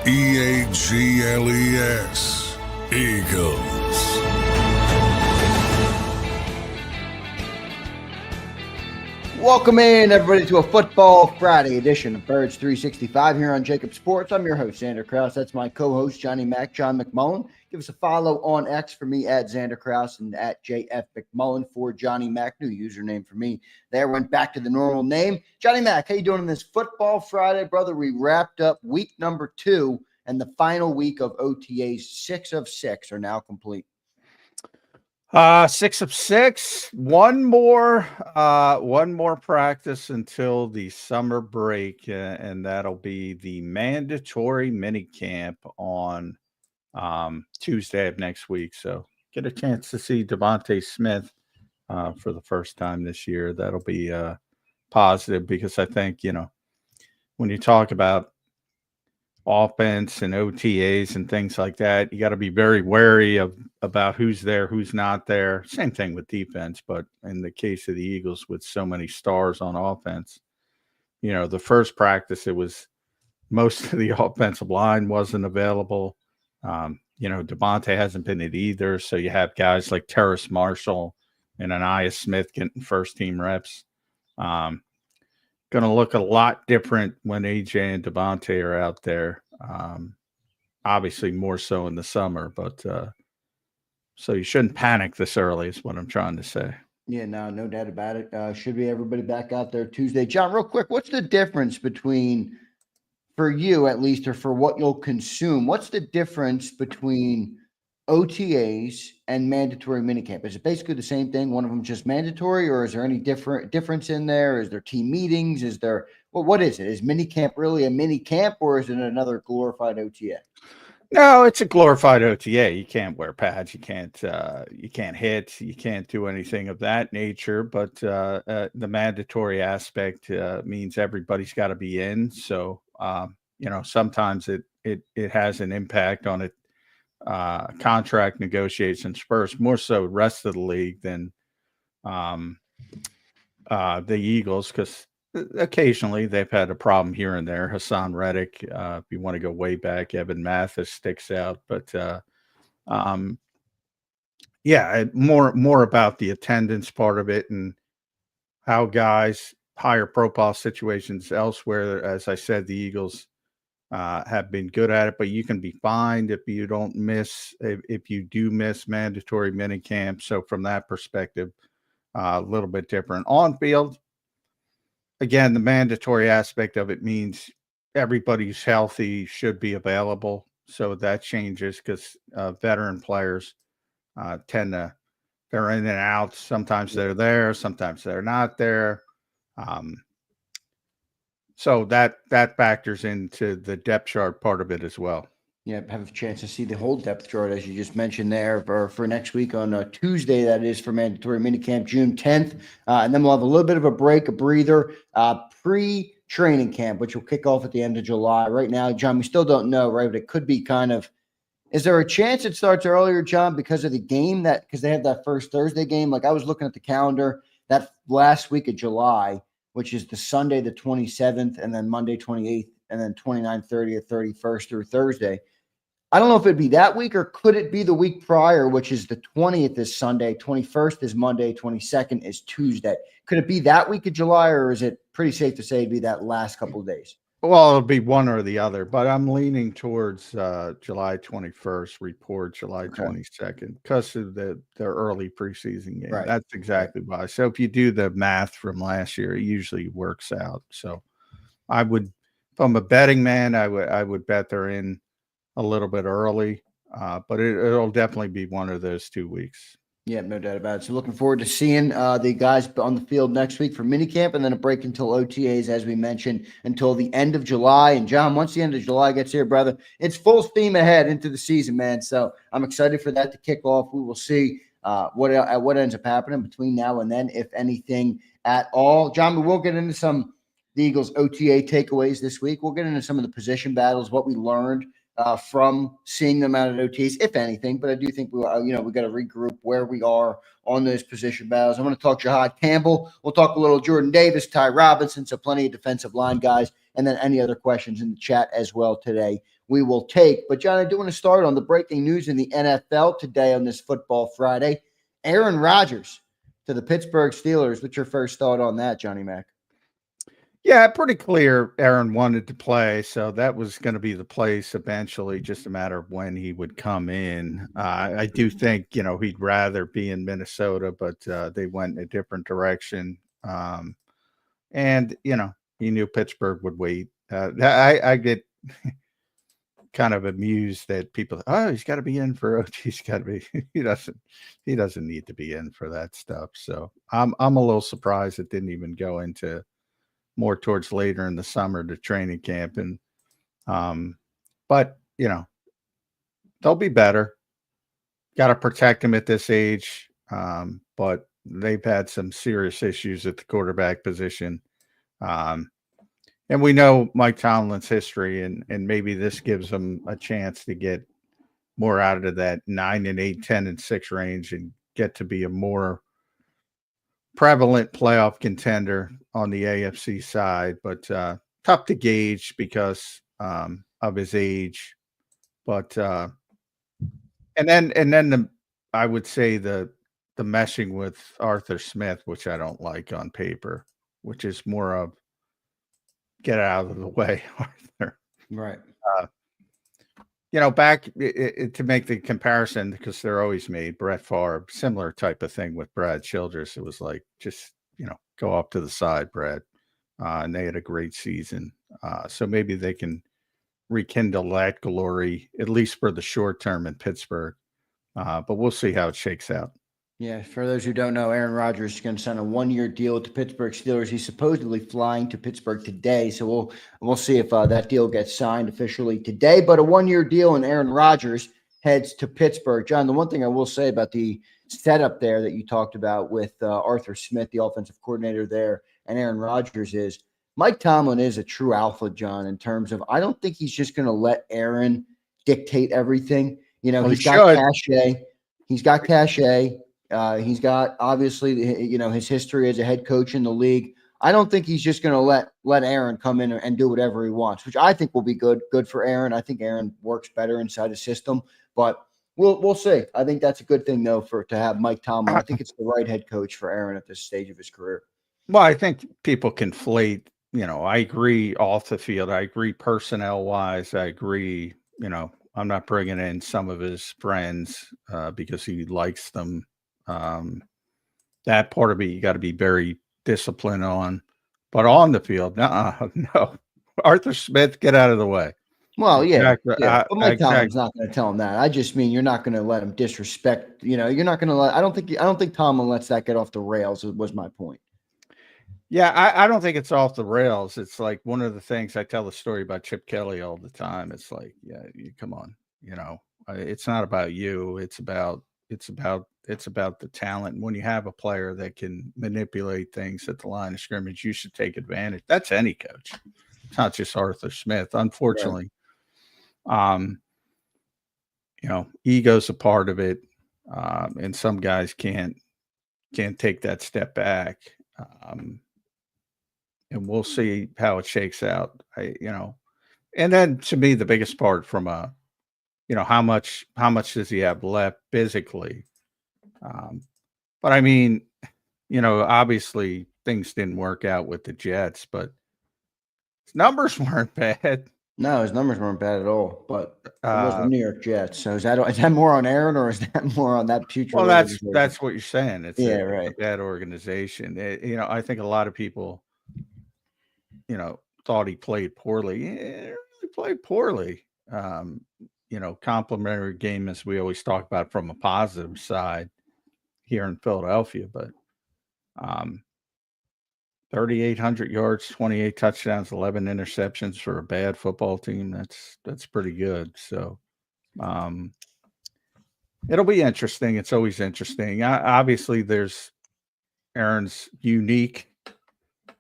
EAGLES, Eagles. Welcome in, everybody, to a Football Friday edition of Birds 365 here on JAKIB Sports. I'm your host, Zander Krause. That's my co-host, Johnny Mac, John McMullen. Give us a follow on X for me at Zander Krause and at JF McMullen for Johnny Mac. New username for me. There, went back to the normal name. Johnny Mac, how you doing on this Football Friday, brother? We wrapped up week number 2, and the final week of OTAs, 6 of 6, are now complete. 6 of 6. One more practice until the summer break, and that'll be the mandatory mini camp on Tuesday of next week. So get a chance to see Devontae Smith for the first time this year. That'll be positive, because I think, when you talk about offense and OTAs and things like that, you got to be very wary about who's there, who's not there. Same thing with defense, but in the case of the Eagles, with so many stars on offense, the first practice, it was most of the offensive line wasn't available. Devontae hasn't been it either, so you have guys like Terrace Marshall and Anaya Smith getting first team reps. Going to look a lot different when AJ and Devontae are out there. Obviously more so in the summer, but so you shouldn't panic this early is what I'm trying to say. Yeah, no doubt about it. Should be everybody back out there Tuesday. John, real quick, what's the difference between, for you at least, or for what you'll consume, what's the difference between OTAs and mandatory minicamp? Is it basically the same thing? One of them just mandatory, or is there any difference in there? Is there team meetings? Is there, what is it? Is minicamp really a mini camp, or is it another glorified OTA? No, it's a glorified OTA. You can't wear pads. You can't hit. You can't do anything of that nature. But the mandatory aspect means everybody's got to be in. So sometimes it has an impact on it. Contract negotiations first, more so rest of the league than the Eagles, because occasionally they've had a problem here and there. Hassan Reddick, if you want to go way back, Evan Mathis sticks out, but more about the attendance part of it and how guys, higher profile situations elsewhere. As I said, the Eagles have been good at it, but you can be fined if you do miss mandatory minicamp. So from that perspective, a little bit different. On field, again, the mandatory aspect of it means everybody's healthy, should be available. So that changes, because veteran players they're in and out. Sometimes they're there, sometimes they're not there. So that factors into the depth chart part of it as well. Yeah, have a chance to see the whole depth chart, as you just mentioned there, for next week on Tuesday. That is for mandatory minicamp, June 10th. And then we'll have a little bit of a break, a breather, pre-training camp, which will kick off at the end of July. Right now, John, we still don't know, right? But it could be is there a chance it starts earlier, John, because of the game, because they have that first Thursday game? Like, I was looking at the calendar, that last week of July, which is the Sunday, the 27th, and then Monday, 28th, and then 29th, 30th, 31st through Thursday. I don't know if it'd be that week, or could it be the week prior, which is the 20th is Sunday, 21st is Monday, 22nd is Tuesday. Could it be that week of July, or is it pretty safe to say it'd be that last couple of days? Well, it'll be one or the other, but I'm leaning towards July 21st, report July 22nd, because of the early preseason game. Right. That's exactly why. So if you do the math from last year, it usually works out. So I would, if I'm a betting man, I would bet they're in a little bit early, but it'll definitely be one of those 2 weeks. Yeah, no doubt about it. So looking forward to seeing the guys on the field next week for minicamp, and then a break until OTAs, as we mentioned, until the end of July. And John, once the end of July gets here, brother, it's full steam ahead into the season, man. So I'm excited for that to kick off. We will see what ends up happening between now and then, if anything at all. John, we will get into some the Eagles OTA takeaways this week. We'll get into some of the position battles, what we learned from seeing them out at OTs, if anything. But I do think we got to regroup where we are on those position battles. I'm going to talk Jahad Campbell. We'll talk a little Jordan Davis, Ty Robinson, so plenty of defensive line guys and then any other questions in the chat as well today we will take. But John, I do want to start on the breaking news in the NFL today on this Football Friday. Aaron Rodgers to the Pittsburgh Steelers. What's your first thought on that, Johnny Mac? Yeah, pretty clear Aaron wanted to play, so that was going to be the place eventually, just a matter of when he would come in. I do think, he'd rather be in Minnesota, but they went in a different direction. And, he knew Pittsburgh would wait. I get kind of amused that people, he's got to be in for OT. He's got to be. He doesn't need to be in for that stuff. So I'm a little surprised it didn't even go into more towards later in the summer to training camp. And, but they'll be better. Got to protect him at this age. But they've had some serious issues at the quarterback position. And we know Mike Tomlin's history, and maybe this gives them a chance to get more out of that 9-8, 10-6 range and get to be a more prevalent playoff contender on the AFC side, but tough to gauge because of his age. But and then I would say the meshing with Arthur Smith, which I don't like on paper, which is more of get out of the way, Arthur. Right. Back to make the comparison, because they're always made, Brett Favre, similar type of thing with Brad Childress. It was like, just, go up to the side, Brad. And they had a great season. So maybe they can rekindle that glory, at least for the short term in Pittsburgh. But we'll see how it shakes out. Yeah, for those who don't know, Aaron Rodgers is going to sign a 1-year deal with the Pittsburgh Steelers. He's supposedly flying to Pittsburgh today, so we'll see if that deal gets signed officially today. But a 1-year deal, and Aaron Rodgers heads to Pittsburgh. John, the one thing I will say about the setup there that you talked about with Arthur Smith, the offensive coordinator there, and Aaron Rodgers is Mike Tomlin is a true alpha, John, in terms of I don't think he's just going to let Aaron dictate everything. He's got cachet. He's got cachet. He's got obviously, his history as a head coach in the league. I don't think he's just going to let Aaron come in and do whatever he wants, which I think will be good for Aaron. I think Aaron works better inside the system, but we'll see. I think that's a good thing though to have Mike Tomlin. I think it's the right head coach for Aaron at this stage of his career. Well, I think people conflate. I agree off the field. I agree personnel wise. I agree. I'm not bringing in some of his friends because he likes them. That part of it you got to be very disciplined on, but on the field, no. Arthur Smith, get out of the way. Well, yeah. But Mike Tomlin's not going to tell him that. I just mean you're not going to let him disrespect. You're not going to let. I don't think Tomlin lets that get off the rails. Was my point. Yeah, I don't think it's off the rails. It's like one of the things I tell the story about Chip Kelly all the time. It's like, yeah, come on, it's not about you. It's about the talent. And when you have a player that can manipulate things at the line of scrimmage, you should take advantage. That's any coach. It's not just Arthur Smith. Unfortunately, ego's a part of it. And some guys can't take that step back. And we'll see how it shakes out. And then to me, the biggest part from how much does he have left physically? But I mean, obviously things didn't work out with the Jets, but his numbers weren't bad. No, his numbers weren't bad at all. But it was the New York Jets. So is that more on Aaron or is that more on that future? Well, that's what you're saying. It's right. A bad organization. I think a lot of people, thought he played poorly. He really played poorly. Complimentary game, as we always talk about from a positive side here in Philadelphia, but 3,800 yards, 28 touchdowns, 11 interceptions for a bad football team. That's pretty good. So it'll be interesting. It's always interesting. Obviously, there's Aaron's unique,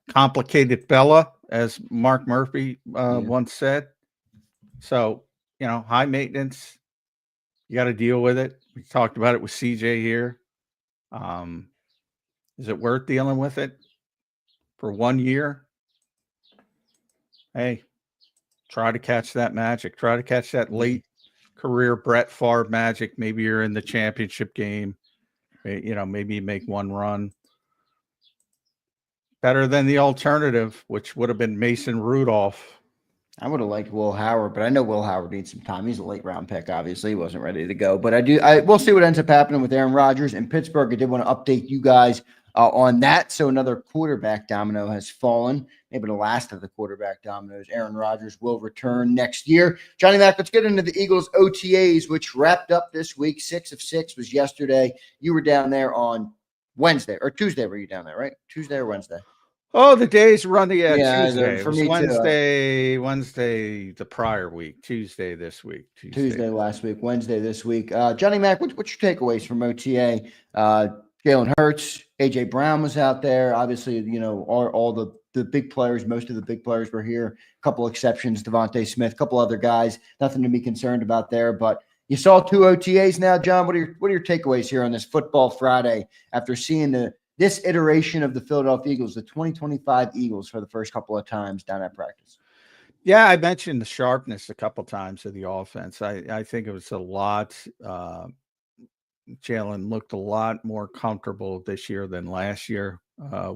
complicated fella, as Mark Murphy once said. So, high maintenance. You got to deal with it. We talked about it with CJ here. Is it worth dealing with it for 1 year? Hey, try to catch that magic. Try to catch that late career Brett Favre magic. Maybe you're in the championship game. Maybe you make one run. Better than the alternative, which would have been Mason Rudolph. I would have liked Will Howard, but I know Will Howard needs some time. He's a late round pick. Obviously, he wasn't ready to go. But we'll see what ends up happening with Aaron Rodgers in Pittsburgh. I did want to update you guys on that. So another quarterback domino has fallen. Maybe the last of the quarterback dominoes. Aaron Rodgers will return next year. Johnny Mac, let's get into the Eagles OTAs, which wrapped up this week. 6 of 6 was yesterday. You were down there on Wednesday or Tuesday. Were you down there, right? Tuesday or Wednesday? Oh, the days run the Tuesday. For It was me Wednesday the prior week, Tuesday this week. Tuesday last week, Wednesday this week. Johnny Mac, what's your takeaways from OTA? Jalen Hurts, AJ Brown was out there. Obviously, all the big players, most of the big players were here. A couple exceptions, Devontae Smith, a couple other guys. Nothing to be concerned about there. But you saw 2 OTAs now, John. What are your takeaways here on this Football Friday after seeing this iteration of the Philadelphia Eagles, the 2025 Eagles, for the first couple of times down at practice? Yeah, I mentioned the sharpness a couple of times of the offense. I think it was a lot. Jalen looked a lot more comfortable this year than last year,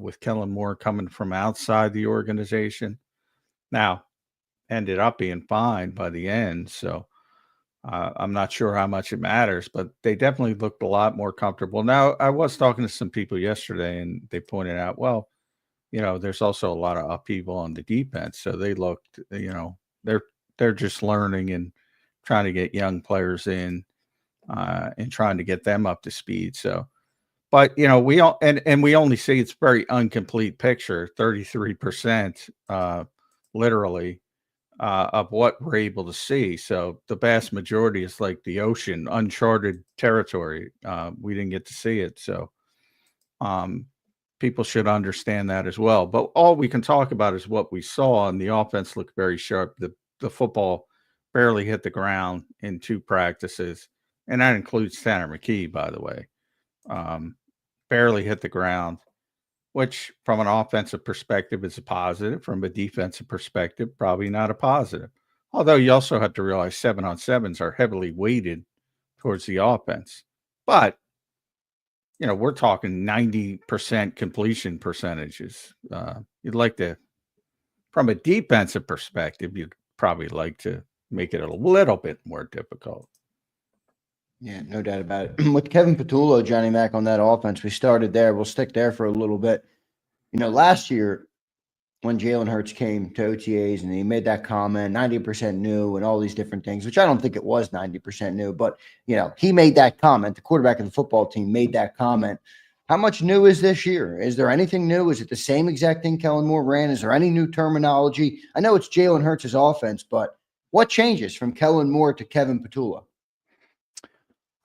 with Kellen Moore coming from outside the organization. Now, ended up being fine by the end, so I'm not sure how much it matters, but they definitely looked a lot more comfortable. Now, I was talking to some people yesterday, and they pointed out, well, there's also a lot of upheaval on the defense. So they looked, they're just learning and trying to get young players in and trying to get them up to speed. So, but we only see it's very incomplete picture, 33%, literally. Of what we're able to see. So the vast majority is like the ocean, uncharted territory. We didn't get to see it. So people should understand that as well. But all we can talk about is what we saw, and the offense looked very sharp. The football barely hit the ground in 2 practices, and that includes Tanner McKee, by the way. Barely hit the ground, which from an offensive perspective is a positive. From a defensive perspective, probably not a positive. Although you also have to realize 7-on-7s are heavily weighted towards the offense. But, we're talking 90% completion percentages. You'd like to, from a defensive perspective, you'd probably like to make it a little bit more difficult. Yeah, no doubt about it. With Kevin Patullo, Johnny Mac, on that offense, we started there. We'll stick there for a little bit. Last year when Jalen Hurts came to OTAs and he made that comment, 90% new and all these different things, which I don't think it was 90% new, but, he made that comment. The quarterback of the football team made that comment. How much new is this year? Is there anything new? Is it the same exact thing Kellen Moore ran? Is there any new terminology? I know it's Jalen Hurts' offense, but what changes from Kellen Moore to Kevin Patullo?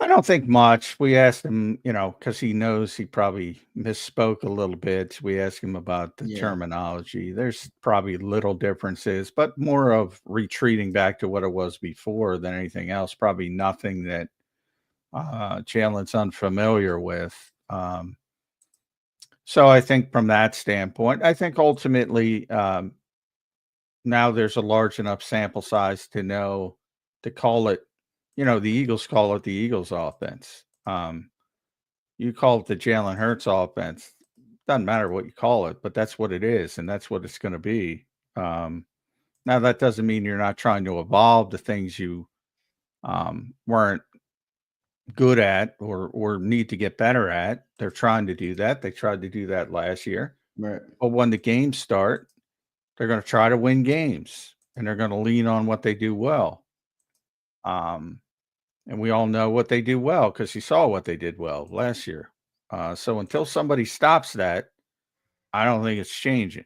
I don't think much. We asked him, because he knows he probably misspoke a little bit. We asked him about the terminology. There's probably little differences, but more of retreating back to what it was before than anything else. Probably nothing that Jalen's unfamiliar with. So I think from that standpoint, I think ultimately now there's a large enough sample size to know to call it. The Eagles call it the Eagles offense. You call it the Jalen Hurts offense. Doesn't matter what you call it, but that's what it is, and that's what it's going to be. Now, that doesn't mean you're not trying to evolve the things you weren't good at or need to get better at. They're trying to do that. They tried to do that last year. Right. But when the games start, they're going to try to win games, and they're going to lean on what they do well. And we all know what they do well because you saw what they did well last year. So until somebody stops that, I don't think it's changing.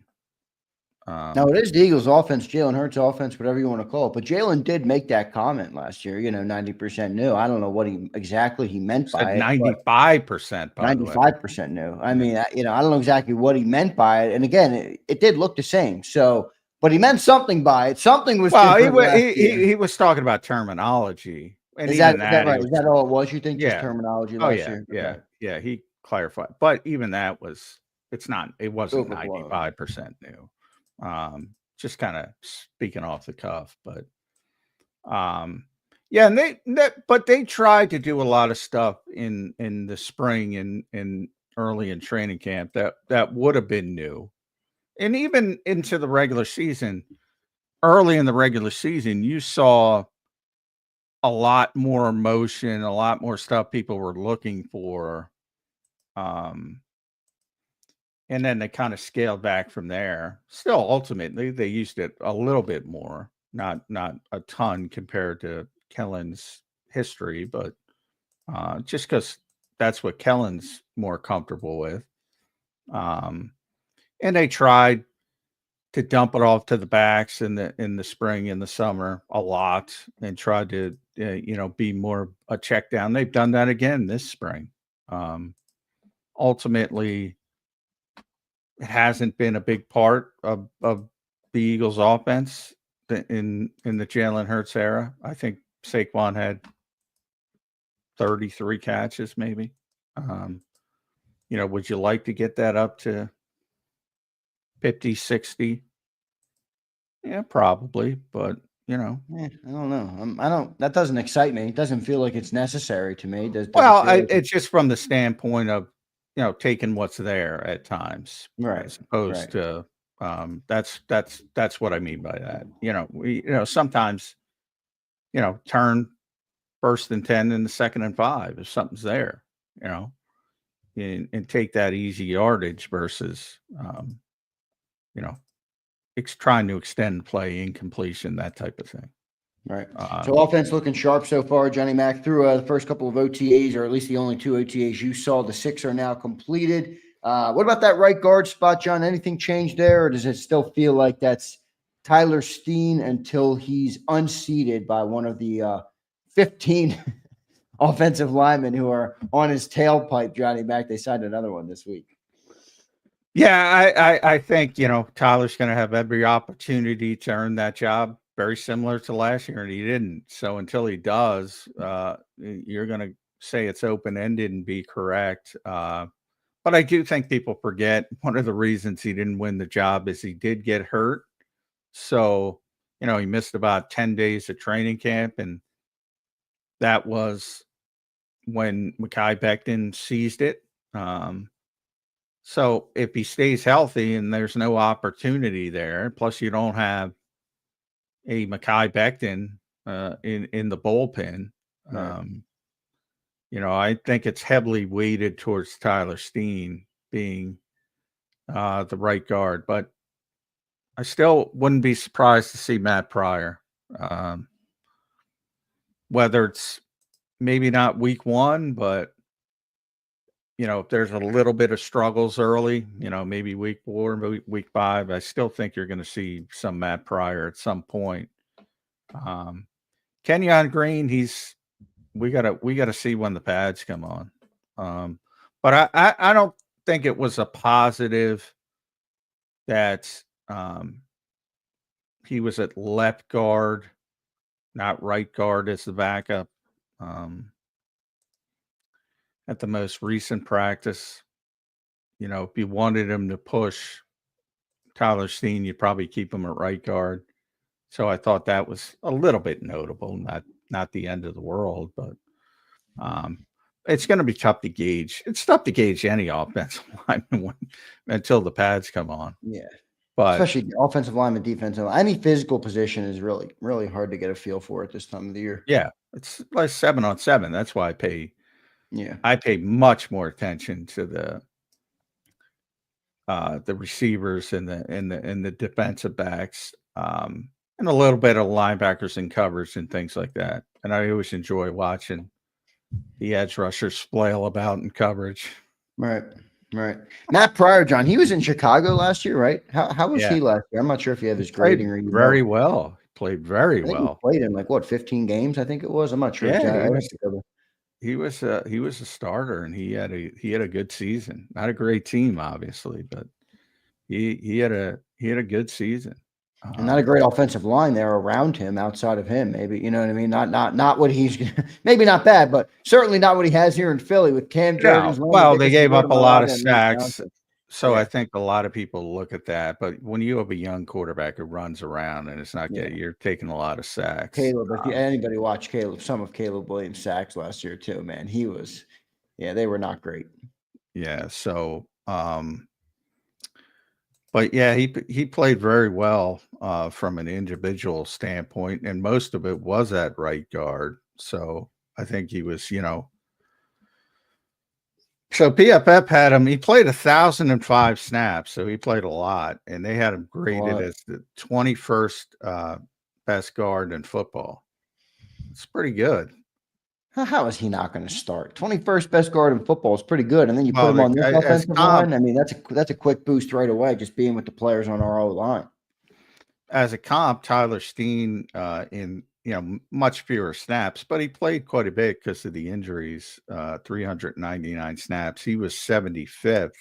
Now, it is the Eagles' offense, Jalen Hurts' offense, whatever you want to call it. But Jalen did make that comment last year, 90% new. I don't know what exactly he meant by it. 95%, by 95% new. I mean, I don't know exactly what he meant by it. And again, it did look the same. So, but he meant something by it. Something was he was talking about terminology. And is that right? Is that all it was? You think just terminology last year? Yeah. He clarified. But even that wasn't 95% new. just kind of speaking off the cuff, but yeah, and but they tried to do a lot of stuff in the spring and early in training camp that would have been new, and even into the regular season. Early in the regular season, you saw a lot more emotion, a lot more stuff people were looking for. And then they kind of scaled back from there. Still, ultimately, they used it a little bit more, not a ton compared to Kellen's history, but just because that's what Kellen's more comfortable with. And they tried to dump it off to the backs in the spring and the summer a lot, and tried to be more a check down. They've done that again this spring. Ultimately, it hasn't been a big part of the Eagles' offense in the Jalen Hurts era. I think Saquon had 33 catches, maybe. Would you like to get that up to 50, 60? Yeah, probably, but I don't know. That doesn't excite me. It doesn't feel like it's necessary to me. Does it's just from the standpoint of, taking what's there at times, right? As opposed to, that's what I mean by that. Sometimes, turn 1st and 10 and the 2nd and 5 if something's there, and take that easy yardage versus, trying to extend play, incompletion, that type of thing. Right. So offense looking sharp so far, Johnny Mac, through the first couple of OTAs, or at least the only 2 OTAs you saw. The 6 are now completed. What about that right guard spot, John? Anything changed there, or does it still feel like that's Tyler Steen until he's unseated by one of the 15 offensive linemen who are on his tailpipe, Johnny Mac? They signed another one this week. Yeah, I think, Tyler's going to have every opportunity to earn that job, very similar to last year, and he didn't. So until he does, you're going to say it's open-ended and be correct. But I do think people forget one of the reasons he didn't win the job is he did get hurt. So, he missed about 10 days of training camp, and that was when Mekhi Becton seized it. So if he stays healthy and there's no opportunity there, plus you don't have a Mekhi Becton in the bullpen, Right. I think it's heavily weighted towards Tyler Steen being the right guard. But I still wouldn't be surprised to see Matt Pryor, whether it's maybe not week 1, but if there's a little bit of struggles early, maybe week 4, maybe week 5, I still think you're going to see some Matt Pryor at some point. Kenyon Green, we gotta see when the pads come on. But I don't think it was a positive that he was at left guard, not right guard as the backup. At the most recent practice, if you wanted him to push Tyler Steen, you'd probably keep him at right guard. So I thought that was a little bit notable, not the end of the world, but it's going to be tough to gauge. It's tough to gauge any offensive lineman until the pads come on. Yeah. But especially offensive lineman, defensive line. Any physical position is really, really hard to get a feel for at this time of the year. Yeah, it's like 7-on-7. That's why I pay much more attention to the receivers and the defensive backs, and a little bit of linebackers and coverage and things like that. And I always enjoy watching the edge rushers flail about in coverage. Right. Matt Pryor, John, he was in Chicago last year, right? How was he last year? I'm not sure if he had his grading or very well. Played very well. He played in 15 games, I think it was. I'm not sure. Yeah, he was a starter, and he had a good season. Not a great team, obviously, but he had a good season. And not a great offensive line there around him, outside of him, maybe. You know what I mean? Not what he's maybe not bad, but certainly not what he has here in Philly with Cam Jordan. Well, they gave up a lot of sacks. So Yeah. I think a lot of people look at that, but when you have a young quarterback who runs around and it's not Yeah. getting, you're taking a lot of sacks. Caleb, if anybody watched some of Caleb Williams' sacks last year too, man, they were not great. Yeah. So, but yeah, he played very well from an individual standpoint, and most of it was at right guard. So I think he was, So PFF had him. He played 1,005 snaps, so he played a lot, and they had him graded as the 21st best guard in football. It's pretty good. How is he not going to start? 21st best guard in football is pretty good, and then you put him on this offensive line. I mean, that's a quick boost right away, just being with the players on our O-line. As a comp, Tyler Steen in much fewer snaps, but he played quite a bit because of the injuries. 399 snaps. He was 75th,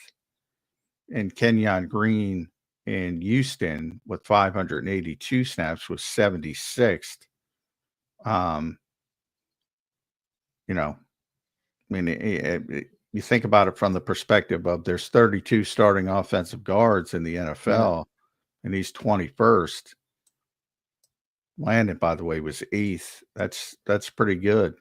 and Kenyon Green in Houston with 582 snaps was 76th. You think about it from the perspective of there's 32 starting offensive guards in the NFL, and he's 21st. Landon, by the way, was 8th. That's pretty good.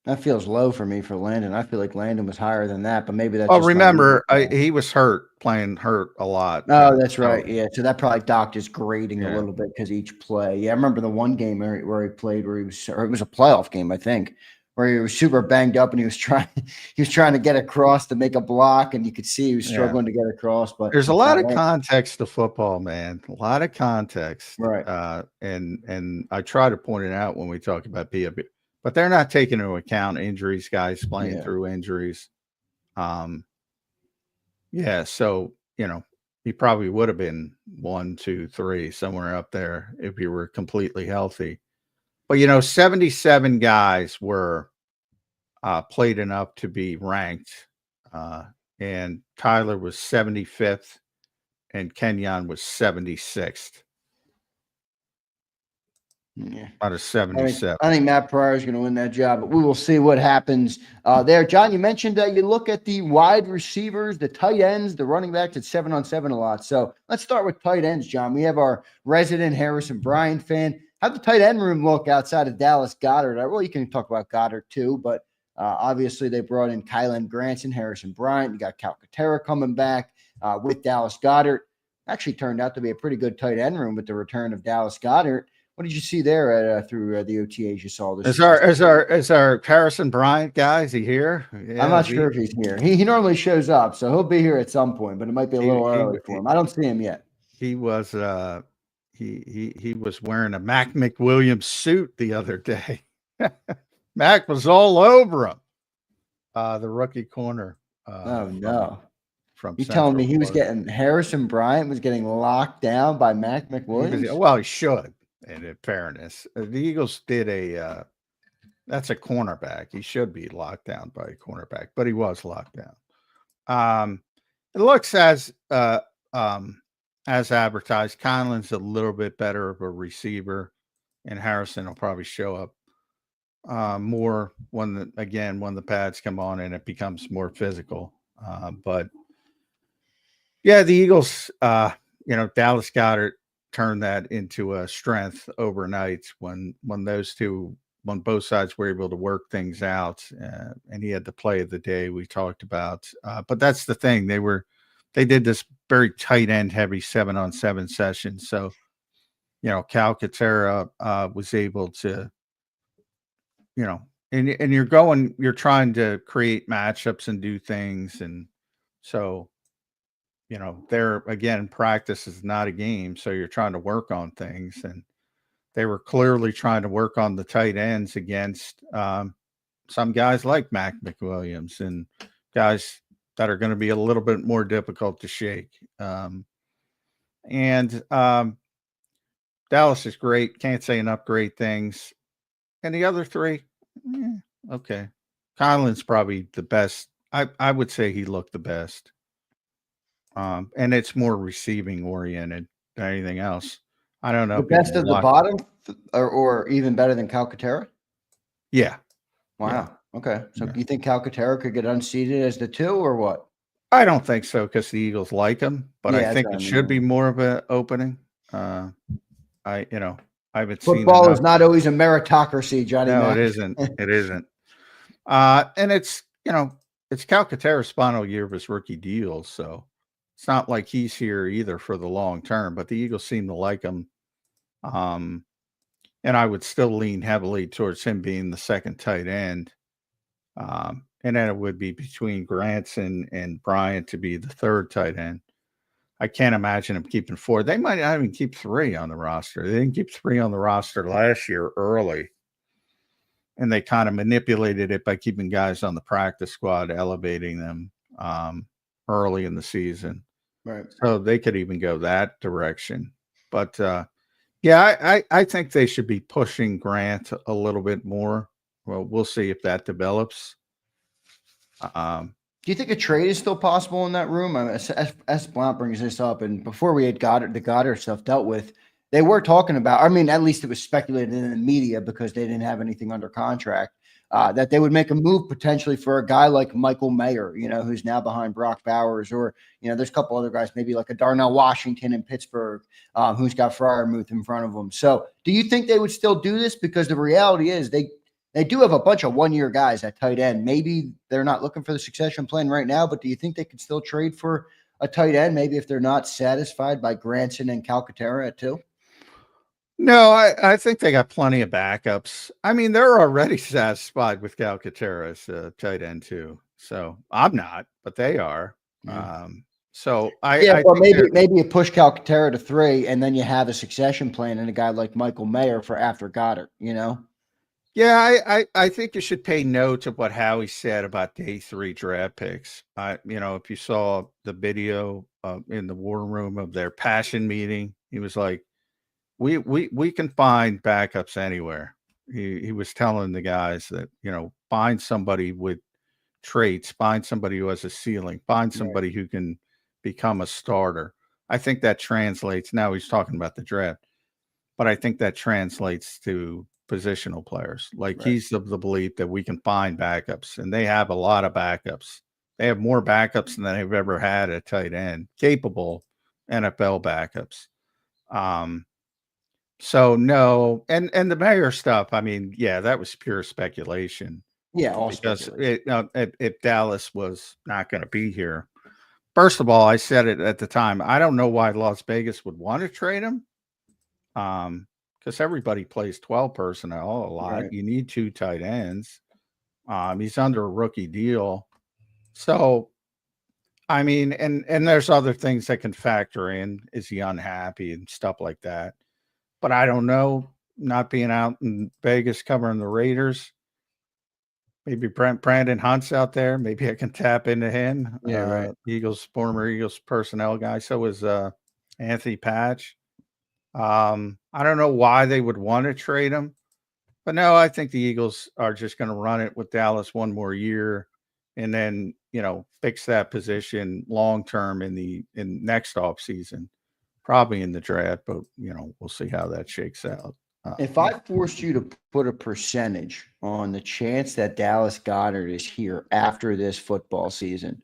That feels low for me for Landon. I feel like Landon was higher than that, but maybe that's. Oh, remember, he was playing hurt a lot. Oh, that's right. Yeah, so that probably docked his grading a little bit because each play. Yeah, I remember the one game where he played or it was a playoff game, I think, where he was super banged up and he was trying to get across to make a block, and you could see he was struggling to get across. But there's a lot of context to football, man. A lot of context, right? And I try to point it out when we talk about PFF, but they're not taking into account injuries, guys playing through injuries. So he probably would have been 1, 2, 3 somewhere up there if he were completely healthy. But 77 guys were played enough to be ranked, and Tyler was 75th, and Kenyon was 76th. Yeah, out of 77. I think Matt Pryor is going to win that job, but we will see what happens there. John, you mentioned that you look at the wide receivers, the tight ends, the running backs at 7-on-7 a lot. So let's start with tight ends, John. We have our resident Harrison Bryant fan. How'd the tight end room look outside of Dallas Goedert? Well, you can talk about Goddard too, but obviously they brought in Kylan Granson, Harrison Bryant. You got Calcaterra coming back with Dallas Goedert. Actually turned out to be a pretty good tight end room with the return of Dallas Goedert. What did you see there through the OTAs you saw this? Is our Harrison Bryant guy? Is he here? Yeah, I'm not sure if he's here. He normally shows up, so he'll be here at some point, but it might be a little early for him. I don't see him yet. He was he was wearing a McMullen's suit the other day. Mac was all over him. The rookie corner. Oh no! From you telling me he was getting Harrison Bryant was getting locked down by McMullen's? Well, he should. And in fairness, the Eagles did that's a cornerback. He should be locked down by a cornerback, but he was locked down. It looks as advertised. Conlon's a little bit better of a receiver, and Harrison will probably show up more when the pads come on and it becomes more physical. But yeah, the Eagles, Dallas Goedert turned that into a strength overnight when both sides were able to work things out, and he had the play of the day we talked about. But that's the thing. They did this very tight end heavy 7-on-7 session. So, Calcaterra was able to, and you're trying to create matchups and do things. And so, there again, practice is not a game. So you're trying to work on things, and they were clearly trying to work on the tight ends against some guys like McMullen's and guys that are going to be a little bit more difficult to shake. And Dallas is great. Can't say enough great things. And the other three, okay. Conlon's probably the best. I would say he looked the best. And it's more receiving oriented than anything else. I don't know. The best of the bottom or even better than Calcaterra? Yeah. Wow. Yeah. Okay. So do you think Calcaterra could get unseated as the 2 or what? I don't think so because the Eagles like him, but Yeah, I that's think what I it mean. should be more of an opening. I haven't seen Football enough. is not always a meritocracy, Johnny No, Mac. it isn't. It isn't. And it's it's Calcaterra's final year of his rookie deal, so it's not like he's here either for the long term. But the Eagles seem to like him, and I would still lean heavily towards him being the second tight end. And then it would be between Granson and Bryant to be the third tight end. I can't imagine him keeping 4. They might not even keep 3 on the roster. They didn't keep 3 on the roster last year early. And they kind of manipulated it by keeping guys on the practice squad, elevating them early in the season. Right. So they could even go that direction. But yeah, I think they should be pushing Grant a little bit more. Well, we'll see if that develops. Do you think a trade is still possible in that room? I mean, S. Blount brings this up, and before we had the Goddard stuff dealt with, they were talking about, I mean, at least it was speculated in the media because they didn't have anything under contract, that they would make a move potentially for a guy like Michael Mayer, who's now behind Brock Bowers, or, there's a couple other guys, maybe like a Darnell Washington in Pittsburgh, who's got Freiermuth in front of him. So do you think they would still do this? Because the reality is they do have a bunch of one-year guys at tight end. Maybe they're not looking for the succession plan right now, but do you think they could still trade for a tight end, maybe if they're not satisfied by Granson and Calcaterra at 2? No, I think they got plenty of backups. I mean, they're already satisfied with Calcaterra as tight end too. So I'm not, but they are. Yeah. I well, think maybe you push Calcaterra to 3, and then you have a succession plan and a guy like Michael Mayer for after Goddard, Yeah, I think you should pay note of what Howie said about day 3 draft picks. If you saw the video in the war room of their passion meeting, he was like, we can find backups anywhere. He was telling the guys that, find somebody with traits, find somebody who has a ceiling, find somebody who can become a starter. I think that translates. Now he's talking about the draft, but I think that translates to positional players. Like he's of the belief that we can find backups, and they have a lot of backups. They have more backups than they've ever had at tight end, capable NFL backups. So no, and the Mayer stuff, I mean, yeah, that was pure speculation. Yeah, all Because speculation. if Dallas was not going to be here, first of all, I said it at the time. I don't know why Las Vegas would want to trade him. Because everybody plays 12 personnel a lot. Right. You need 2 tight ends. He's under a rookie deal. So, I mean, and there's other things that can factor in. Is he unhappy and stuff like that? But I don't know. Not being out in Vegas covering the Raiders. Maybe Brandon Hunt's out there. Maybe I can tap into him. Yeah, right. Former Eagles personnel guy. So is Anthony Patch. I don't know why they would want to trade him, but no, I think the Eagles are just going to run it with Dallas one more year and then, fix that position long-term in next off season, probably in the draft, but we'll see how that shakes out. If I forced you to put a percentage on the chance that Dallas Goedert is here after this football season,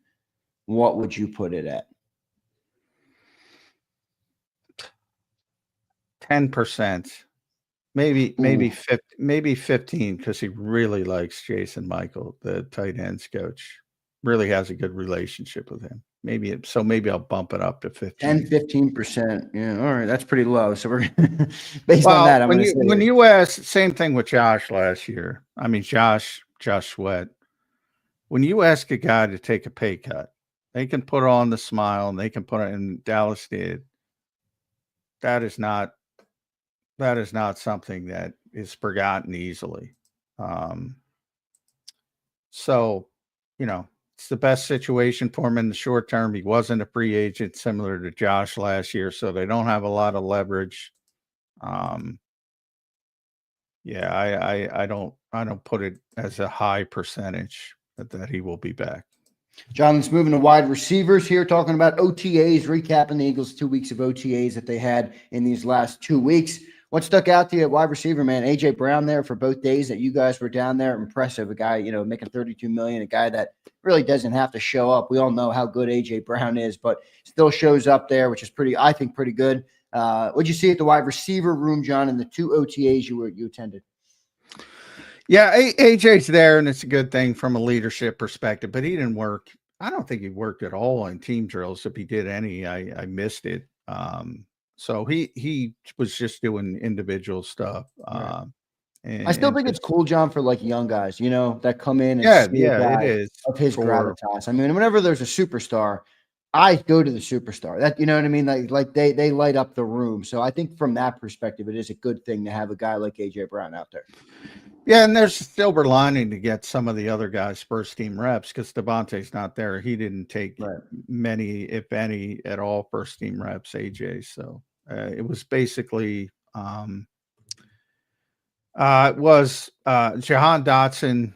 what would you put it at? 10%, maybe 15, because he really likes Jason Michael, the tight ends coach. Really has a good relationship with him. Maybe I'll bump it up to 15. 15%. Yeah, all right, that's pretty low. So we're based on that. When you ask, same thing with Josh last year. I mean, Josh Sweat. When you ask a guy to take a pay cut, they can put on the smile and they can put it in. Dallas did. That is not something that is forgotten easily. So, it's the best situation for him in the short term. He wasn't a free agent, similar to Josh last year, so they don't have a lot of leverage. Yeah, I don't put it as a high percentage that he will be back. John, let's move into wide receivers here, talking about OTAs, recapping the Eagles' 2 weeks of OTAs that they had in these last 2 weeks. What stuck out to you at wide receiver, man? AJ Brown there for both days that you guys were down there. Impressive. A guy, making $32 million, a guy that really doesn't have to show up. We all know how good AJ Brown is, but still shows up there, which is I think pretty good. What'd you see at the wide receiver room, John, in the 2 OTAs you attended? Yeah, AJ's there, and it's a good thing from a leadership perspective, but he didn't work. I don't think he worked at all in team drills. If he did any, I missed it. So he was just doing individual stuff. Right. I still think it's cool, John, for like young guys, that come in and see a guy it is of his gravitas. I mean, whenever there's a superstar, I go to the superstar. That, you know what I mean? Like they light up the room. So I think from that perspective, it is a good thing to have a guy like AJ Brown out there. Yeah, and there's a silver lining to get some of the other guys first team reps because Devontae's not there. He didn't take many, if any, at all first team reps, AJ. So it was basically it was Jahan Dotson,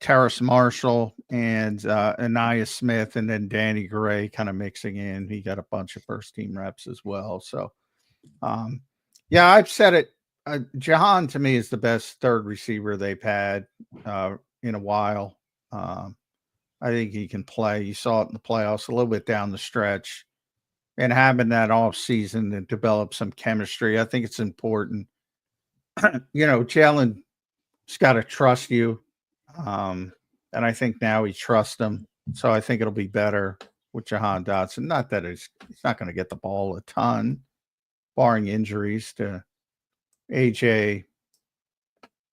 Terrace Marshall, and Aniyah Smith, and then Danny Gray kind of mixing in. He got a bunch of first team reps as well. So yeah, I've said it. Jahan to me is the best third receiver they've had in a while. I think he can play. You saw it in the playoffs a little bit down the stretch, and having that off season to develop some chemistry. I think it's important. Jalen's got to trust you, and I think now he trusts him. So I think it'll be better with Jahan Dotson. Not that he's not going to get the ball a ton, barring injuries to AJ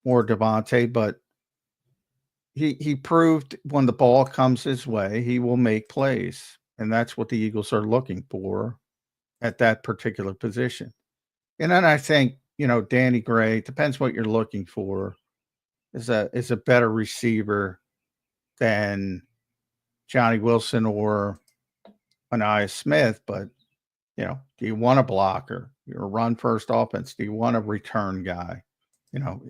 or Devontae, but he proved when the ball comes his way, he will make plays. And that's what the Eagles are looking for at that particular position. And then I think, Danny Gray, depends what you're looking for, is a better receiver than Johnny Wilson or Aniyah Smith. But, do you want a blocker? You're a run first offense. Do you want a return guy?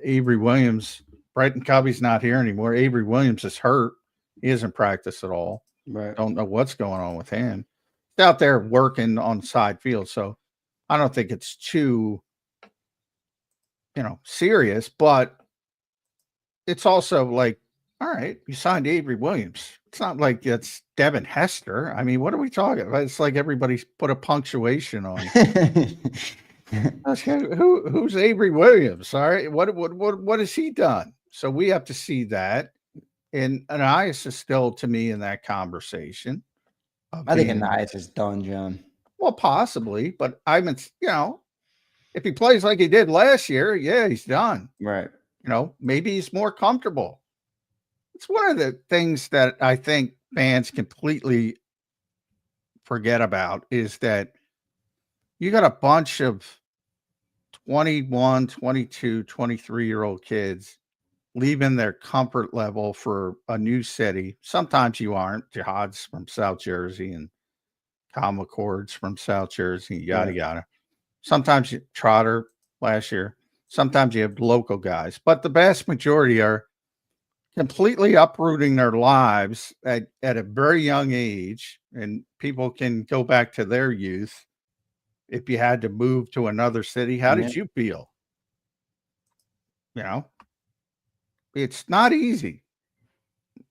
Avery Williams, Brighton Covey's not here anymore. Avery Williams is hurt. He hasn't practiced at all. Right. Don't know what's going on with him. He's out there working on side field. So I don't think it's too, serious, but it's also like, all right, you signed Avery Williams. It's not like it's Devin Hester. I mean, what are we talking about? It's like everybody's put a punctuation on. Who's Avery Williams? All right, what has he done? So we have to see that. And Aniyah is still, to me, in that conversation. I think Aniyah is done, John. Well, possibly, but if he plays like he did last year, yeah, he's done. Right. Maybe he's more comfortable. It's one of the things that I think fans completely forget about is that you got a bunch of 21, 22, 23-year-old kids leaving their comfort level for a new city. Sometimes you aren't. Jihad's from South Jersey and Kyle McCord's from South Jersey, yada, yada. Sometimes you Trotter last year. Sometimes you have local guys. But the vast majority are completely uprooting their lives at a very young age. And people can go back to their youth. If you had to move to another city, how did you feel? It's not easy.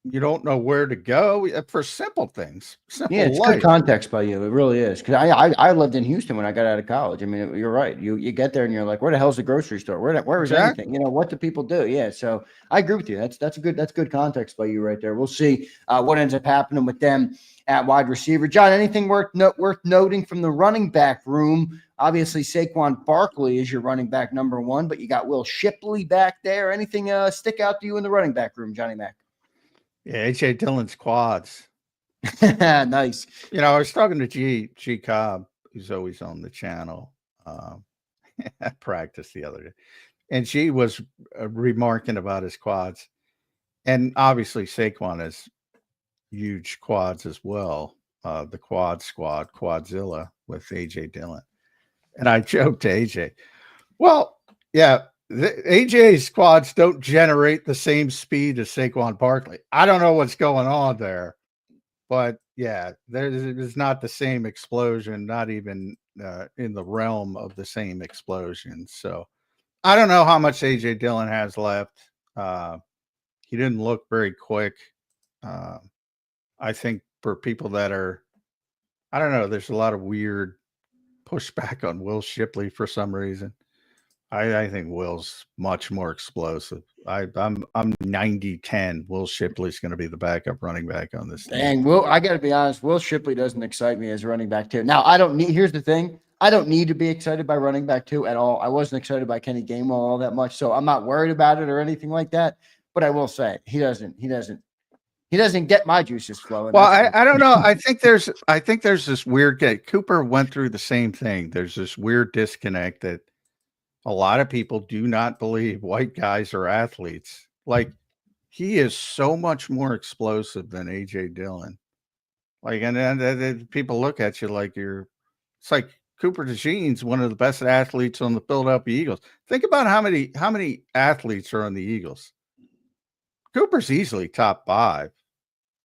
You don't know where to go for simple things. It's good context by you. It really is. Because I lived in Houston when I got out of college. I mean, you're right. You get there and you're like, where the hell's the grocery store? Where is anything? What do people do? Yeah. So I agree with you. That's good context by you right there. We'll see what ends up happening with them at wide receiver. John, anything worth noting from the running back room? Obviously, Saquon Barkley is your running back number one, but you got Will Shipley back there. Anything stick out to you in the running back room, Johnny Mac? Yeah, H.A. Dillon's quads. Nice. I was talking to G Cobb, who's always on the channel, at practice the other day. And she was remarking about his quads. And obviously, Saquon has huge quads as well. The quad squad, Quadzilla with AJ Dillon. And I joked to AJ, well, yeah, AJ's quads don't generate the same speed as Saquon Barkley. I don't know what's going on there, but yeah, there's not the same explosion, not even in the realm of the same explosion. So I don't know how much AJ Dillon has left. He didn't look very quick. I think for people that are, I don't know, there's a lot of weird pushback on Will Shipley for some reason. I think Will's much more explosive. I'm 90-10. Will Shipley's going to be the backup running back on this team. And I got to be honest, Will Shipley doesn't excite me as running back too. Now, here's the thing. I don't need to be excited by running back two at all. I wasn't excited by Kenny Gainwell all that much, so I'm not worried about it or anything like that. But I will say he doesn't get my juices flowing. Well, I don't know. I think there's this weird guy. Cooper went through the same thing. There's this weird disconnect that a lot of people do not believe white guys are athletes. Like, he is so much more explosive than AJ Dillon. Like, and people look at you like it's like Cooper DeJean's one of the best athletes on the Philadelphia Eagles. Think about how many athletes are on the Eagles. Cooper's easily top 5.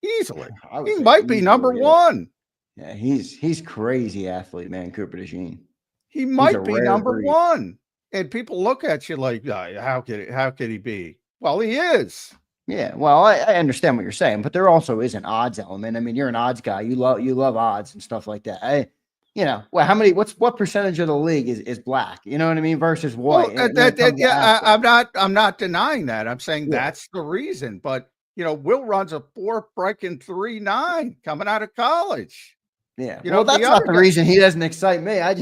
Easily. He might be number 1. Yeah, he's crazy athlete, man, Cooper DeJean. He might be number 1. And people look at you like, how could he be? Well, he is. Yeah, well, I understand what you're saying, but there also is an odds element. I mean, you're an odds guy. You love odds and stuff like that. What percentage of the league is black? You know what I mean? Versus white. Well, I'm not denying that. I'm saying that's the reason. But Will runs a 4.39 coming out of college. Yeah. That's not the reason he doesn't excite me. I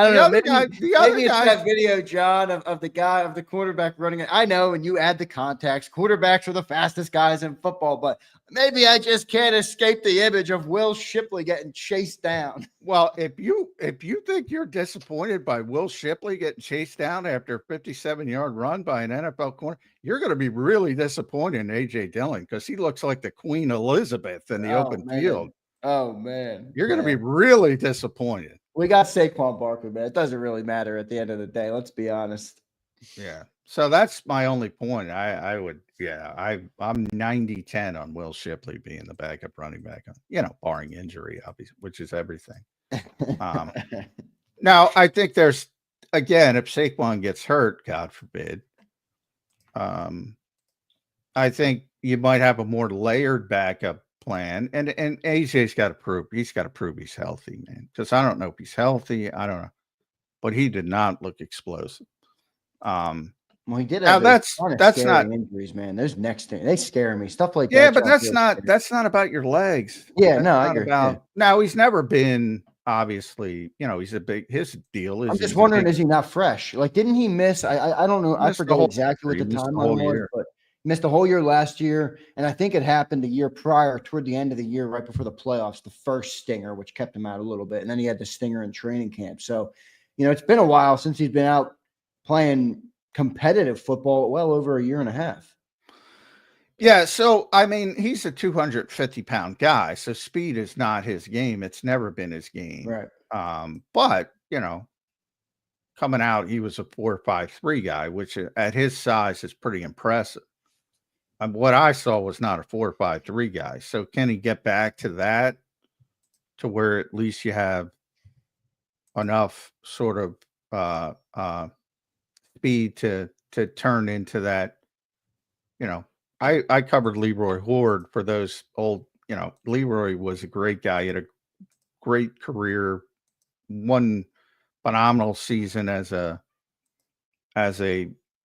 don't know. Maybe it's that video, John, of the quarterback running it. I know, and you add the context. Quarterbacks are the fastest guys in football, but maybe I just can't escape the image of Will Shipley getting chased down. Well, if you think you're disappointed by Will Shipley getting chased down after a 57-yard run by an NFL corner, you're going to be really disappointed in AJ Dillon because he looks like the Queen Elizabeth in the open field. Oh man, you're going to be really disappointed. We got Saquon Barkley, man. It doesn't really matter at the end of the day. Let's be honest. Yeah. So that's my only point. I'm 90-10 on Will Shipley being the backup running back, barring injury, obviously, which is everything. Now, I think there's, again, if Saquon gets hurt, God forbid, I think you might have a more layered backup plan, and AJ's got to prove he's healthy, man. Because I don't know if he's healthy. I don't know, but he did not look explosive. Well, he did have that's not injuries, man. Those next thing they scare me. Stuff like that. Yeah, but that's not about your legs. Yeah, no, I agree. Now he's never been. Obviously, he's his deal is. I'm just wondering, is he not fresh? Like, didn't he miss? I don't know. I forget exactly what the timeline was, but. Missed the whole year last year, and I think it happened the year prior, toward the end of the year, right before the playoffs, the first stinger, which kept him out a little bit, and then he had the stinger in training camp. So, it's been a while since he's been out playing competitive football, well over a year and a half. Yeah, so, I mean, he's a 250-pound guy, so speed is not his game. It's never been his game. Right. But, coming out, he was a 4.53 guy, which at his size is pretty impressive. What I saw was not a 4.53 guy. So can he get back to that, to where at least you have enough sort of speed to turn into that? I covered Leroy Horde for those old. Leroy was a great guy. He had a great career, one phenomenal season as a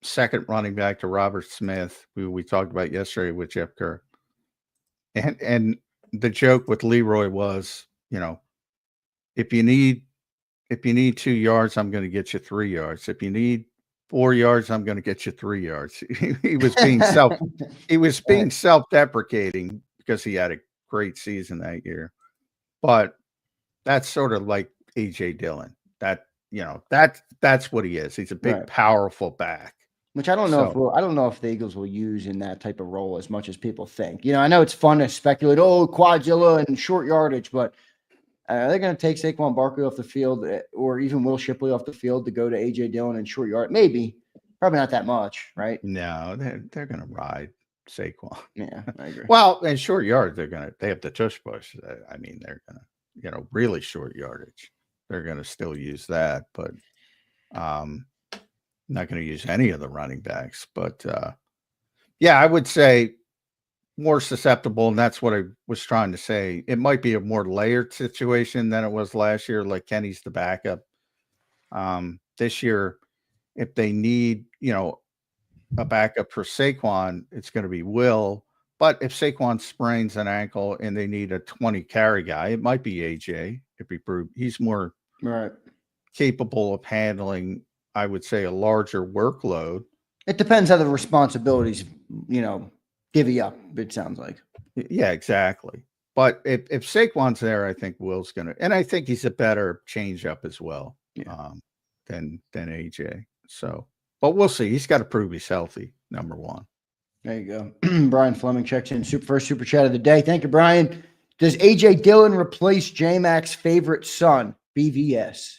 second running back to Robert Smith, who we talked about yesterday with Jeff Kerr. And the joke with Leroy was, if you need 2 yards, I'm going to get you 3 yards. If you need 4 yards, I'm going to get you 3 yards. He was being self-deprecating because he had a great season that year. But that's sort of like AJ Dillon. That's what he is. He's a big, powerful back. Which I don't know if the Eagles will use in that type of role as much as people think. I know it's fun to speculate, quadzilla and short yardage, but they're going to take Saquon Barkley off the field, or even Will Shipley off the field to go to AJ Dillon and short yard. Maybe, probably not that much, right? No, they're going to ride Saquon. Yeah, I agree. Well, in short yard, they have the tush push. I mean, they're gonna, really short yardage. They're gonna still use that, but not gonna use any of the running backs. But yeah, I would say more susceptible, and that's what I was trying to say. It might be a more layered situation than it was last year. Like Kenny's the backup. This year, if they need, a backup for Saquon, it's going to be Will. But if Saquon sprains an ankle and they need a 20 carry guy, it might be AJ. If he's more capable of handling, I would say, a larger workload. It depends how the responsibilities, divvy up. It sounds like. Yeah, exactly. But if Saquon's there, I think Will's going to, and I think he's a better change up as well than AJ. So. But we'll see. He's got to prove he's healthy, number one. There you go. Brian Fleming checks in. First super chat of the day. Thank you, Brian. Does A.J. Dillon replace J-Mac's favorite son, BVS?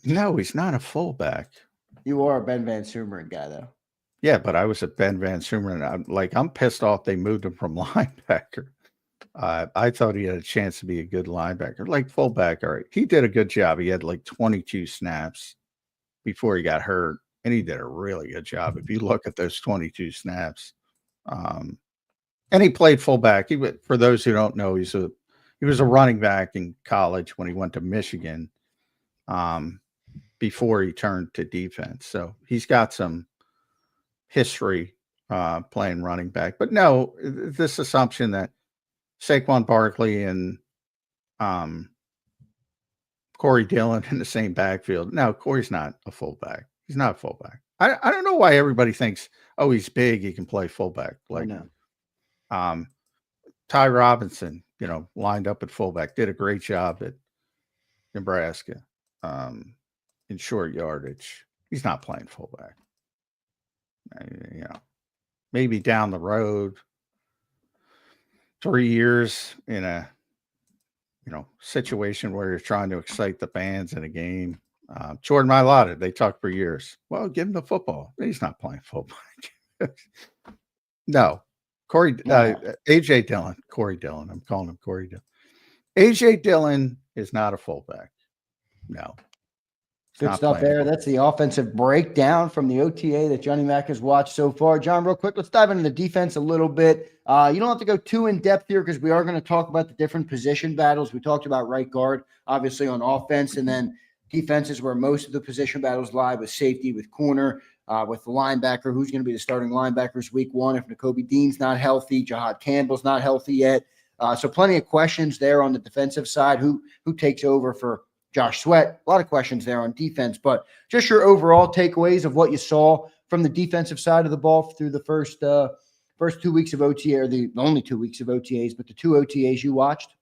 No, he's not a fullback. You are a Ben Van Sumeren guy, though. Yeah, but I was a Ben Van Sumeren. I'm pissed off they moved him from linebacker. I thought he had a chance to be a good linebacker. Like fullback, all right. He did a good job. He had like 22 snaps before he got hurt, and he did a really good job. If you look at those 22 snaps, and he played fullback. For those who don't know, he was a running back in college when he went to Michigan, before he turned to defense. So he's got some history playing running back. But no, this assumption that Saquon Barkley and Corey Dillon in the same backfield. No, Corey's not a fullback. He's not a fullback. I don't know why everybody thinks, oh, he's big, he can play fullback. Like, Ty Robinson, lined up at fullback, did a great job at Nebraska in short yardage. He's not playing fullback. Maybe down the road, 3 years in a situation where you're trying to excite the fans in a game. Jordan Mailata, they talked for years. Well, give him the football. He's not playing football. No. A.J. Dillon. Corey Dillon. I'm calling him Corey Dillon. A.J. Dillon is not a fullback. No. Good stuff there. That's the offensive breakdown from the OTA that Johnny Mac has watched so far. John, real quick, let's dive into the defense a little bit. You don't have to go too in-depth here because we are going to talk about the different position battles. We talked about right guard, obviously, on offense, and then defense is where most of the position battles lie, with safety, with corner, with the linebacker. Who's going to be the starting linebackers week one if Nakobe Dean's not healthy, Jahad Campbell's not healthy yet. So plenty of questions there on the defensive side. Who takes over for Josh Sweat? A lot of questions there on defense, but just your overall takeaways of what you saw from the defensive side of the ball through the first 2 weeks of OTA, or the only 2 weeks of OTAs, but the two OTAs you watched.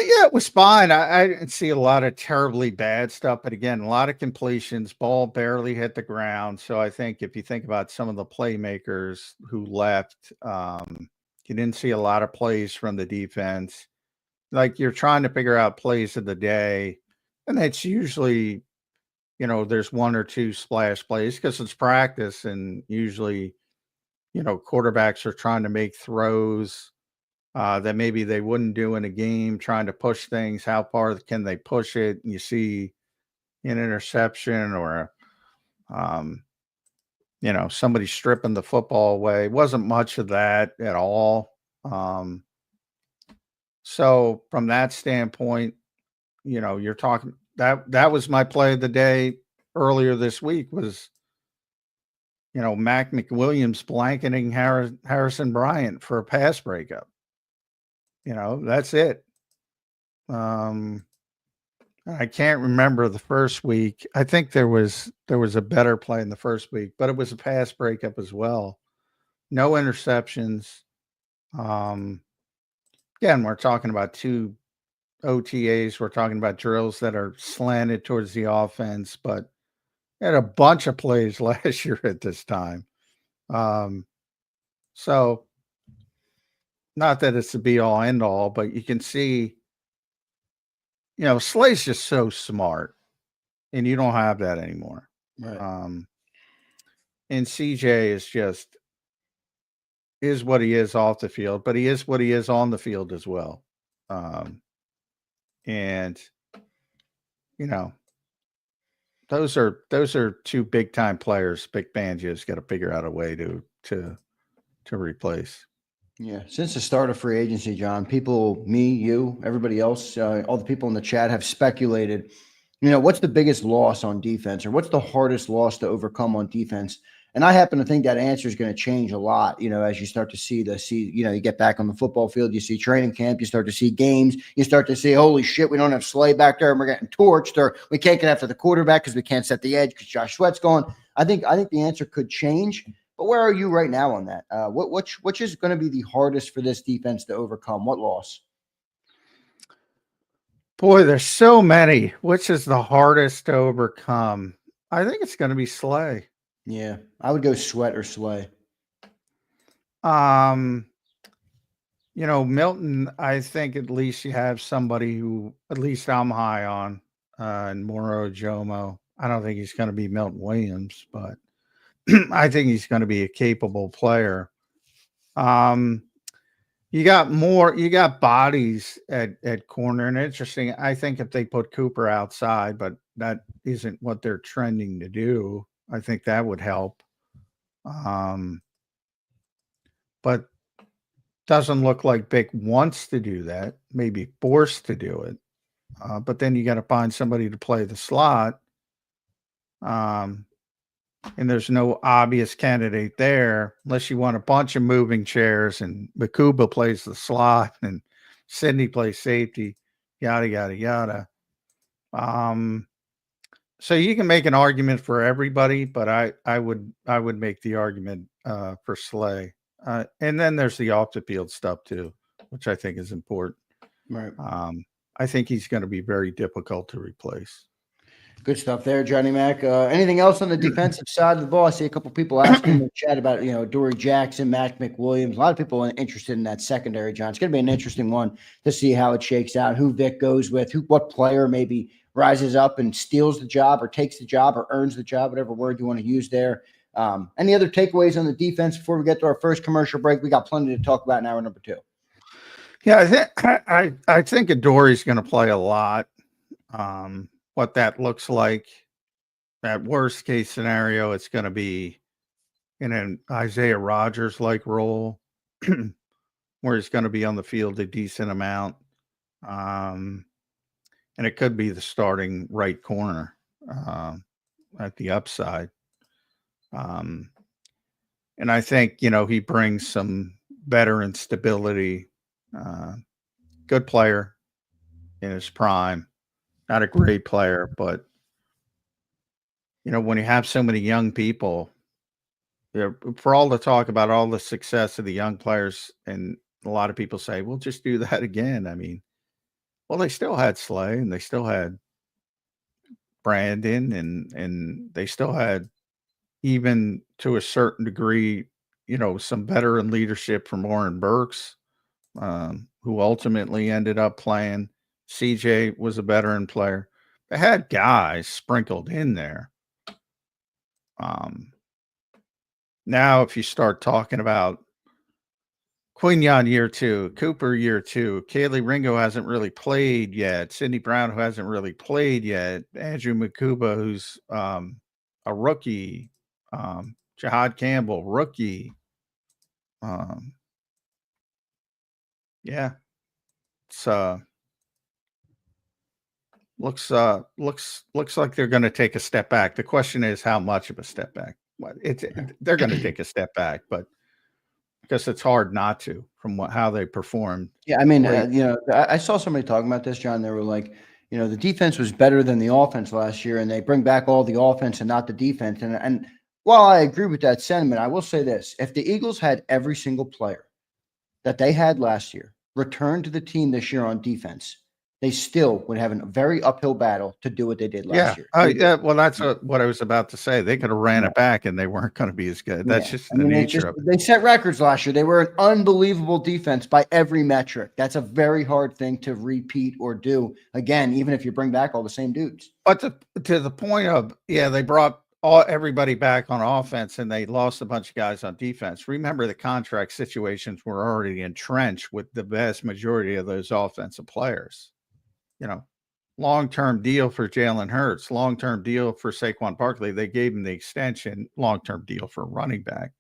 Yeah, it was fine. I didn't see a lot of terribly bad stuff, but again, a lot of completions. Ball barely hit the ground. So I think if you think about some of the playmakers who left, you didn't see a lot of plays from the defense. Like, you're trying to figure out plays of the day, and it's usually, there's one or two splash plays because it's practice, and usually, quarterbacks are trying to make throws that maybe they wouldn't do in a game, trying to push things. How far can they push it? And you see an interception or, somebody stripping the football away. It wasn't much of that at all. So from that standpoint, you're talking that was my play of the day earlier this week was, Mac McWilliams blanketing Harrison Bryant for a pass breakup. That's it. I can't remember the first week. I think there was a better play in the first week, but it was a pass breakup as well. No interceptions. Again, we're talking about two OTAs. We're talking about drills that are slanted towards the offense, but had a bunch of plays last year at this time. So not that it's the be all end all, but you can see, Slay's just so smart, and you don't have that anymore. Right. And CJ is what he is off the field, but he is what he is on the field as well. And you know, those are two big time players. Big Fangio's got to figure out a way to replace. Yeah, since the start of free agency, John, people, me, you, everybody else, all the people in the chat have speculated, what's the biggest loss on defense, or what's the hardest loss to overcome on defense? And I happen to think that answer is going to change a lot, as you start to see you get back on the football field, you see training camp, you start to see games, you start to see, holy shit, we don't have Slay back there and we're getting torched, or we can't get after the quarterback because we can't set the edge because Josh Sweat's gone. I think the answer could change. But where are you right now on that? Which is going to be the hardest for this defense to overcome? What loss? Boy, there's so many. Which is the hardest to overcome? I think it's going to be Slay. Yeah, I would go Sweat or Slay. Milton, I think at least you have somebody who at least I'm high on, and Moro Jomo. I don't think he's going to be Milton Williams, but I think he's going to be a capable player. You got bodies at corner, and interesting. I think if they put Cooper outside, but that isn't what they're trending to do. I think that would help. But doesn't look like Vic wants to do that. Maybe forced to do it. But then you got to find somebody to play the slot. And there's no obvious candidate there unless you want a bunch of moving chairs and Makuba plays the slot and Sidney plays safety, yada, yada, yada. So you can make an argument for everybody, but I would make the argument for Slay. And then there's the off the field stuff too, which I think is important. Right. I think he's going to be very difficult to replace. Good stuff there, Johnny Mac. Anything else on the defensive side of the ball? I see a couple people asking in the chat about, Dory Jackson, Mac McWilliams. A lot of people are interested in that secondary, John. It's going to be an interesting one to see how it shakes out, who Vic goes with, what player maybe rises up and steals the job or takes the job or earns the job, whatever word you want to use there. Any other takeaways on the defense before we get to our first commercial break? We got plenty to talk about in hour number 2. Yeah, I think Dory's going to play a lot. What that looks like, at worst case scenario, it's going to be in an Isaiah Rodgers like role where he's going to be on the field a decent amount. And it could be the starting right corner at the upside. And I think, he brings some veteran stability, good player in his prime. Not a great player, but when you have so many young people, for all the talk about all the success of the young players, and a lot of people say, "Well, just do that again." I mean, well, they still had Slay, and they still had Brandon, and they still had, even to a certain degree, some veteran leadership from Warren Burks, who ultimately ended up playing. CJ was a veteran player. They had guys sprinkled in there. Now, if you start talking about Quignon year 2, Cooper year 2, Kaylee Ringo hasn't really played yet, Sidney Brown, who hasn't really played yet, Andrew Makuba, who's a rookie, Jahad Campbell, rookie. Yeah, it's looks like they're going to take a step back. The question is how much of a step back. They're going to take a step back, but because it's hard not to from how they performed. Yeah, I mean, I saw somebody talking about this, John. They were like, the defense was better than the offense last year, and they bring back all the offense and not the defense. And while I agree with that sentiment, I will say this: if the Eagles had every single player that they had last year return to the team this year on defense, they still would have a very uphill battle to do what they did last year. Yeah. Well, that's what I was about to say. They could have ran it back, and they weren't going to be as good. That's just the nature of it. They set records last year. They were an unbelievable defense by every metric. That's a very hard thing to repeat or do again, even if you bring back all the same dudes. But to the point of, they brought everybody back on offense and they lost a bunch of guys on defense. Remember, the contract situations were already entrenched with the vast majority of those offensive players. Long-term deal for Jalen Hurts, long-term deal for Saquon Barkley. They gave him the extension, long-term deal for running back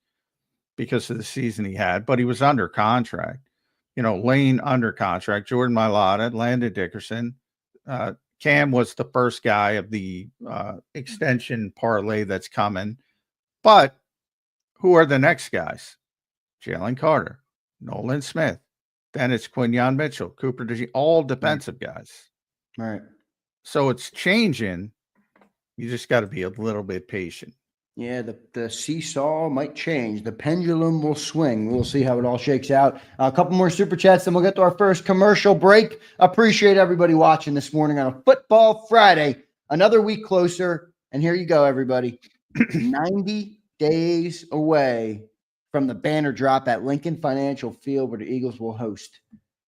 because of the season he had, but he was under contract. Lane under contract, Jordan Mailata, Landon Dickerson. Cam was the first guy of the extension parlay that's coming. But who are the next guys? Jalen Carter, Nolan Smith. Then it's Quinyon Mitchell, Cooper DeJean, all defensive guys. Right. So it's changing. You just got to be a little bit patient. Yeah, the seesaw might change. The pendulum will swing. We'll see how it all shakes out. A couple more super chats, then we'll get to our first commercial break. Appreciate everybody watching this morning on a Football Friday. Another week closer. And here you go, everybody. 90 days away from the banner drop at Lincoln Financial Field, where the Eagles will host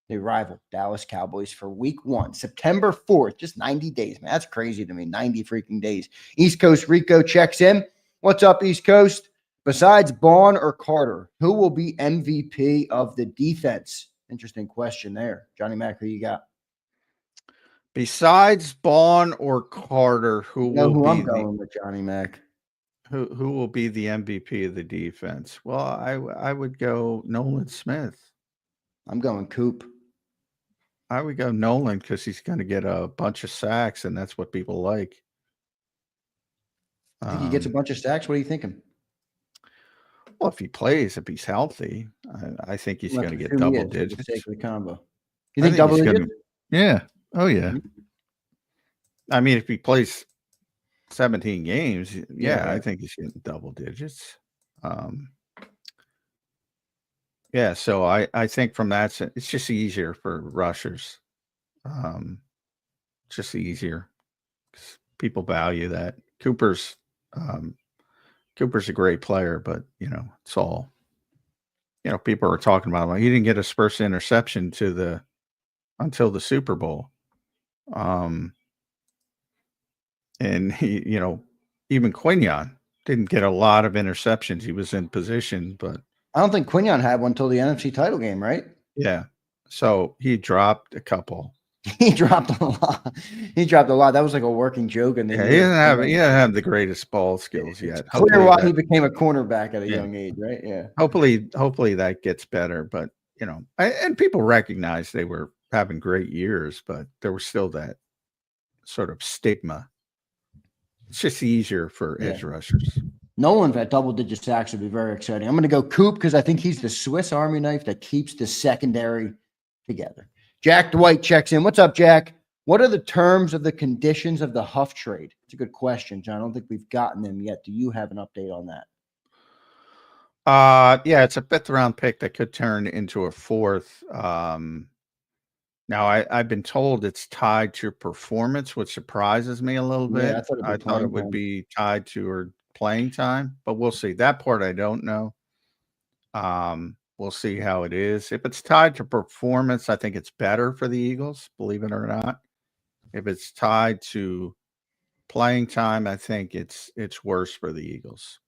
the rival Dallas Cowboys for week 1, September 4th. Just 90 days, man. That's crazy to me. 90 freaking days. East Coast Rico checks in. What's up, East Coast? Besides Bond or Carter, who will be MVP of the defense? Interesting question there. Johnny Mac, who you got? Besides Bond or Carter, I'm going with Johnny Mac. Who will be the MVP of the defense? Well, I would go Nolan Smith. I'm going Coop. I would go Nolan because he's going to get a bunch of sacks, and that's what people like. I think he gets a bunch of sacks. What are you thinking? Well, if he plays, if he's healthy, I think he's going to get double digits. For the sake of the combo. You think double digits? Yeah. Oh, yeah. I mean, if he plays 17 games, yeah, I think he's getting double digits. Yeah, so I think from that, it's just easier for rushers. Just easier. People value that. Cooper's a great player, but it's all people are talking about him. He didn't get his first interception until the Super Bowl. And he, even Quinyon didn't get a lot of interceptions. He was in position, but I don't think Quinyon had one until the NFC title game, right? Yeah. So he dropped a couple. He dropped a lot. That was like a working joke. And he didn't have the greatest ball skills yet. Clear why he became a cornerback at a young age, right? Yeah. Hopefully that gets better. But and people recognize they were having great years, but there was still that sort of stigma. It's just easier for edge rushers. Nolan at double-digit sacks would be very exciting. I'm going to go Coop because I think he's the Swiss Army knife that keeps the secondary together. Jack Dwight checks in. What's up, Jack? What are the terms of the conditions of the Huff trade? It's a good question, John. I don't think we've gotten them yet. Do you have an update on that? Yeah, it's a 5th-round pick that could turn into a 4th. Now, I've been told it's tied to performance, which surprises me a little bit. I thought it would be tied to her playing time, but we'll see. That part I don't know. We'll see how it is. If it's tied to performance, I think it's better for the Eagles, believe it or not. If it's tied to playing time, I think it's worse for the Eagles.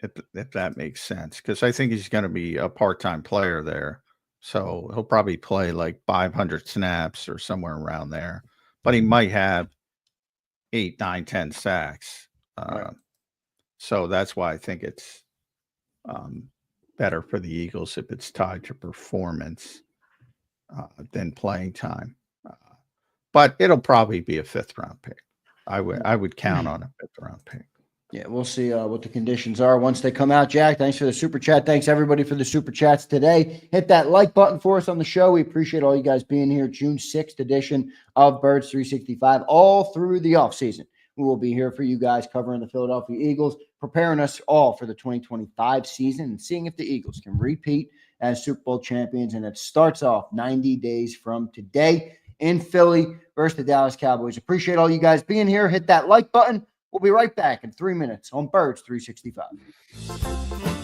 If that makes sense, because I think he's going to be a part-time player there. So he'll probably play like 500 snaps or somewhere around there, but he might have 8, 9, 10 sacks. Right. So that's why I think it's better for the Eagles if it's tied to performance than playing time. But it'll probably be a 5th-round pick. I would count on a 5th-round pick. Yeah, we'll see what the conditions are once they come out. Jack, thanks for the super chat. Thanks, everybody, for the super chats today. Hit that like button for us on the show. We appreciate all you guys being here. June 6th edition of Birds 365, all through the offseason. We will be here for you guys covering the Philadelphia Eagles, preparing us all for the 2025 season and seeing if the Eagles can repeat as Super Bowl champions. And it starts off 90 days from today in Philly versus the Dallas Cowboys. Appreciate all you guys being here. Hit that like button. We'll be right back in 3 minutes on Birds 365.